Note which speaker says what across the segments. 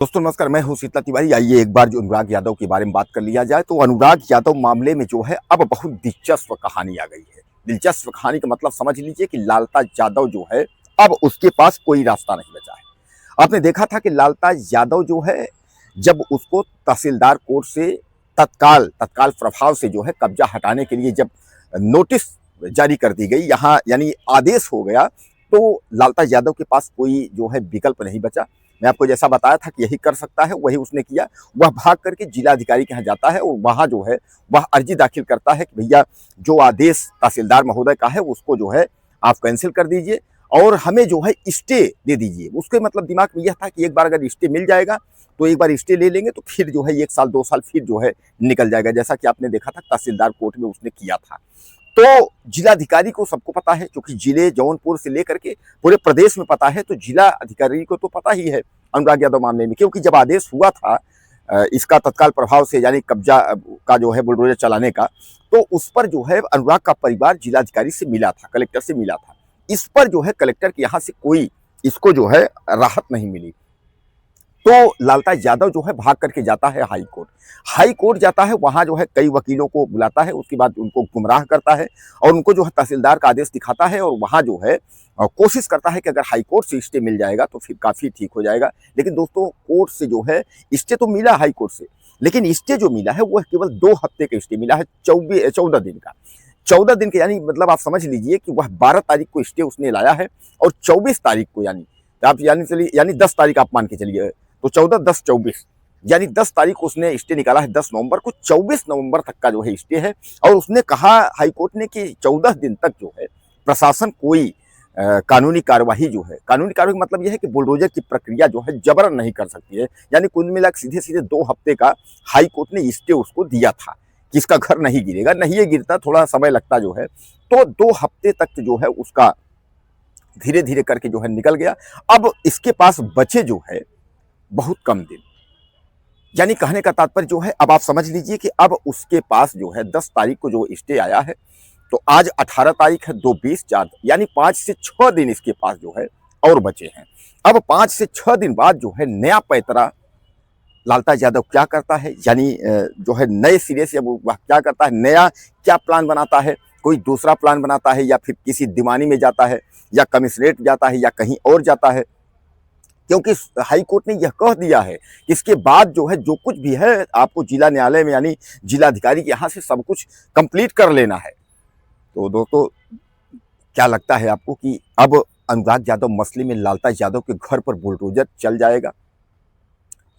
Speaker 1: दोस्तों नमस्कार, मैं हूं शीतला तिवारी। आइए एक बार जो अनुराग यादव के बारे में बात कर लिया जाए। तो अनुराग यादव मामले में जो है अब बहुत दिलचस्प कहानी आ गई है। दिलचस्प कहानी का मतलब समझ लीजिए कि लालता यादव जो है अब उसके पास कोई रास्ता नहीं बचा है। आपने देखा था कि लालता यादव जो है जब उसको तहसीलदार कोर्ट से तत्काल तत्काल प्रभाव से जो है कब्जा हटाने के लिए जब नोटिस जारी कर दी गई, यहाँ यानी आदेश हो गया, तो लालता यादव के पास कोई जो है विकल्प नहीं बचा। मैं आपको जैसा बताया था कि यही कर सकता है, वही उसने किया। वह भाग करके जिलाधिकारी के यहाँ जाता है और वहाँ जो है वह अर्जी दाखिल करता है कि भैया जो आदेश तहसीलदार महोदय का है उसको जो है आप कैंसिल कर दीजिए और हमें जो है स्टे दे दीजिए। उसके मतलब दिमाग में यह था कि एक बार अगर स्टे मिल जाएगा तो एक बार स्टे ले लेंगे तो फिर जो है 1 साल 2 साल फिर जो है निकल जाएगा, जैसा कि आपने देखा था तहसीलदार कोर्ट में उसने किया था। तो जिलाधिकारी को सबको पता है, क्योंकि जिले जौनपुर से लेकर के पूरे प्रदेश में पता है, तो जिला अधिकारी को तो पता ही है अनुराग यादव मामले में। क्योंकि जब आदेश हुआ था इसका तत्काल प्रभाव से यानी कब्जा का जो है बुलडोजर चलाने का, तो उस पर जो है अनुराग का परिवार जिलाधिकारी से मिला था, कलेक्टर से मिला था। इस पर जो है कलेक्टर के यहाँ से कोई इसको जो है राहत नहीं मिली। तो लालता यादव जो है भाग करके जाता है हाई कोर्ट। हाई कोर्ट जाता है, वहाँ जो है कई वकीलों को बुलाता है, उसके बाद उनको गुमराह करता है और उनको जो है तहसीलदार का आदेश दिखाता है और वहाँ जो है कोशिश करता है कि अगर हाई कोर्ट से स्टे मिल जाएगा तो फिर काफ़ी ठीक हो जाएगा। लेकिन दोस्तों कोर्ट से जो है स्टे तो मिला हाई कोर्ट से, लेकिन स्टे जो मिला है वह केवल 2 हफ्ते का स्टे मिला है, 14 दिन का। 14 दिन के यानी मतलब आप समझ लीजिए कि वह 12 तारीख को स्टे उसने लाया है और 24 तारीख को यानी आप यानी चलिए यानी 10 तारीख आप मान के चलिए, तो 14 10 24 यानी 10 तारीख को उसने स्टे निकाला है। 10 नवंबर को 24 नवंबर तक का जो है स्टे है और उसने कहा हाईकोर्ट ने कि 14 दिन तक जो है प्रशासन कोई कानूनी कार्यवाही जो है, कानूनी कार्यवाही मतलब यह है कि बुलडोजर की प्रक्रिया जो है जबरन नहीं कर सकती है। यानी कुल मिलाकर सीधे सीधे 2 हफ्ते का हाई कोर्ट ने स्टे उसको दिया था कि इसका घर नहीं गिरेगा, नहीं ये गिरता, थोड़ा समय लगता जो है। तो 2 हफ्ते तक जो है उसका धीरे धीरे करके जो है निकल गया। अब इसके पास बचे जो है बहुत कम दिन, यानी कहने का तात्पर्य जो है अब आप समझ लीजिए कि अब उसके पास जो है 10 तारीख को जो स्टे आया है, तो आज 18 तारीख है, 2 20 4 यानी 5 से 6 दिन इसके पास जो है और बचे हैं। अब 5 से 6 दिन बाद जो है नया पैतरा लालता यादव क्या करता है, यानी जो है नए सिरे से वह क्या करता है, नया क्या प्लान बनाता है, कोई दूसरा प्लान बनाता है या फिर किसी दीवानी में जाता है या कमिश्नरेट जाता है या कहीं और जाता है। क्योंकि हाई कोर्ट ने यह कह दिया है कि इसके बाद जो है जो कुछ भी है आपको जिला न्यायालय में यानी जिलाधिकारी के यहाँ से सब कुछ कंप्लीट कर लेना है। तो दोस्तों क्या लगता है आपको कि अब अनुराग यादव मसले में लालता यादव के घर पर बुलडोजर चल जाएगा?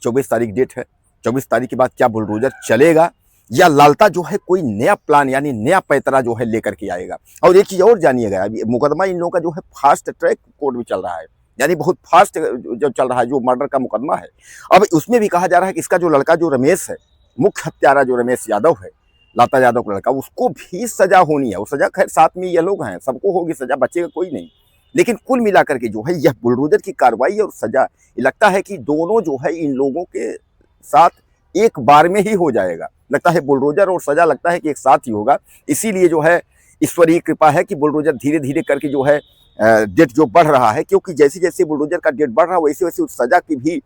Speaker 1: 24 तारीख डेट है, 24 तारीख के बाद क्या बुलडोजर चलेगा या लालता जो है कोई नया प्लान यानी नया पैतरा जो है लेकर के आएगा? और एक चीज और जानिएगा, अभी मुकदमा इन लोगों का जो है फास्ट ट्रैक कोर्ट में चल रहा है, यानी बहुत फास्ट जो चल रहा है, जो मर्डर का मुकदमा है। अब उसमें भी कहा जा रहा है कि इसका जो लड़का जो रमेश है, मुख्य हत्यारा जो रमेश यादव है, लाता यादव का लड़का, उसको भी सजा होनी है। वो सजा खैर साथ में ये लोग हैं, सबको होगी सजा, बचेगा कोई नहीं। लेकिन कुल मिलाकर के जो है यह बुलडोजर की कार्रवाई और सजा लगता है कि दोनों जो है इन लोगों के साथ एक बार में ही हो जाएगा। लगता है बुलडोजर और सजा लगता है कि एक साथ ही होगा। इसीलिए जो है ईश्वरीय कृपा है कि बुलडोजर धीरे धीरे करके जो है डेट जो बढ़ रहा है, क्योंकि जैसे जैसे बुलडोजर का डेट बढ़ रहा है वैसे वैसे उस सजा की भी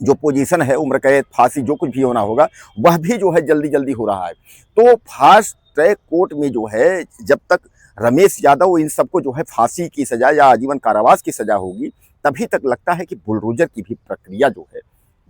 Speaker 1: जो पोजीशन है, उम्र कैद फांसी जो कुछ भी होना होगा वह भी जो है जल्दी जल्दी हो रहा है। तो फास्ट ट्रैक कोर्ट में जो है जब तक रमेश यादव इन सबको जो है फांसी की सजा या आजीवन कारावास की सजा होगी, तभी तक लगता है कि बुलडोजर की भी प्रक्रिया जो है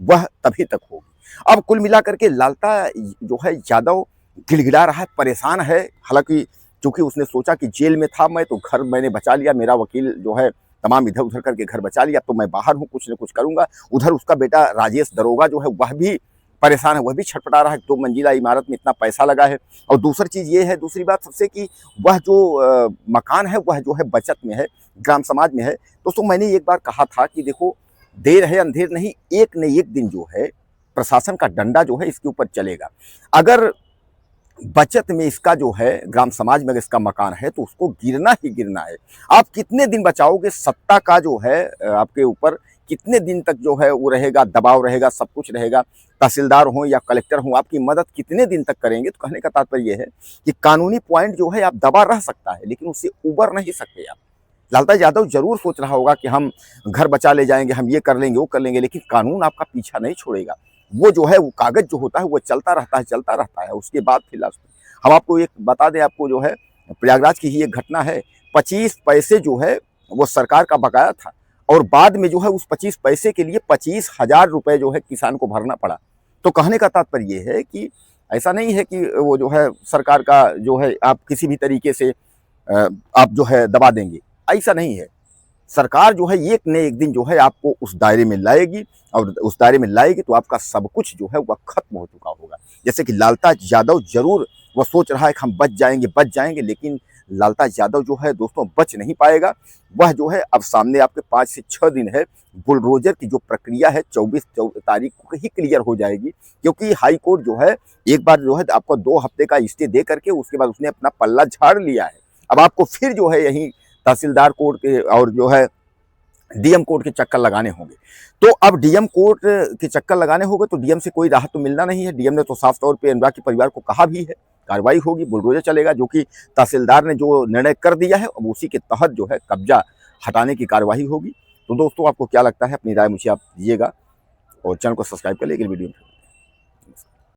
Speaker 1: वह तभी तक होगी। अब कुल मिलाकर के लालता जो है यादव गिड़गिड़ा रहा है, परेशान है। हालांकि चूंकि उसने सोचा कि जेल में था मैं, तो घर मैंने बचा लिया, मेरा वकील जो है तमाम इधर उधर करके घर बचा लिया, तो मैं बाहर हूँ, कुछ न कुछ करूंगा। उधर उसका बेटा राजेश दरोगा जो है वह भी परेशान है, वह भी छटपटा रहा है। 2 मंजिला इमारत में इतना पैसा लगा है। और दूसरी चीज़ ये है, दूसरी बात सबसे कि वह जो मकान है वह जो है बचत में है, ग्राम समाज में है। दोस्तों मैंने एक बार कहा था कि देखो देर है अंधेर नहीं, एक न एक दिन जो है प्रशासन का डंडा जो है इसके ऊपर चलेगा। अगर बचत में इसका जो है ग्राम समाज में अगर इसका मकान है तो उसको गिरना ही गिरना है। आप कितने दिन बचाओगे? सत्ता का जो है आपके ऊपर कितने दिन तक जो है वो रहेगा, दबाव रहेगा, सब कुछ रहेगा। तहसीलदार हो या कलेक्टर हो, आपकी मदद कितने दिन तक करेंगे? तो कहने का तात्पर्य यह है कि कानूनी पॉइंट जो है आप दबा रह सकता है, लेकिन उससे उबर नहीं सकते आप। लालता यादव जरूर सोच रहा होगा कि हम घर बचा ले जाएंगे, हम ये कर लेंगे, वो कर लेंगे, लेकिन कानून आपका पीछा नहीं छोड़ेगा। वो जो है वो कागज जो होता है वो चलता रहता है, चलता रहता है। उसके बाद फिर हम आपको एक बता दें, आपको जो है प्रयागराज की ही एक घटना है। 25 पैसे जो है वो सरकार का बकाया था, और बाद में जो है उस 25 पैसे के लिए 25,000 रुपए जो है किसान को भरना पड़ा। तो कहने का तात्पर्य ये है कि ऐसा नहीं है कि वो जो है सरकार का जो है आप किसी भी तरीके से आप जो है दबा देंगे, ऐसा नहीं है। सरकार जो है एक न एक दिन जो है आपको उस दायरे में लाएगी, और उस दायरे में लाएगी तो आपका सब कुछ जो है वह खत्म हो चुका होगा। जैसे कि लालता यादव जरूर वो सोच रहा है कि हम बच जाएंगे, लेकिन लालता यादव जो है दोस्तों बच नहीं पाएगा। वह जो है अब सामने आपके 5 से 6 दिन है। बुलडोजर की जो प्रक्रिया है 24 तारीख को ही क्लियर हो जाएगी, क्योंकि हाई कोर्ट जो है एक बार जो है आपको 2 हफ्ते का स्टे दे करके उसके बाद उसने अपना पल्ला झाड़ लिया है। अब आपको फिर जो है यही तहसीलदार कोर्ट के और जो है डीएम कोर्ट के चक्कर लगाने होंगे। तो अब डीएम कोर्ट के चक्कर लगाने होंगे तो डीएम से कोई राहत तो मिलना नहीं है। डीएम ने तो साफ तौर पे अनुराग के परिवार को कहा भी है कार्रवाई होगी, बुलडोजर चलेगा, जो कि तहसीलदार ने जो निर्णय कर दिया है अब उसी के तहत जो है कब्जा हटाने की कार्रवाई होगी। तो दोस्तों आपको क्या लगता है, अपनी राय मुझे आप दीजिएगा, और चैनल को सब्सक्राइब कर लीजिए वीडियो में।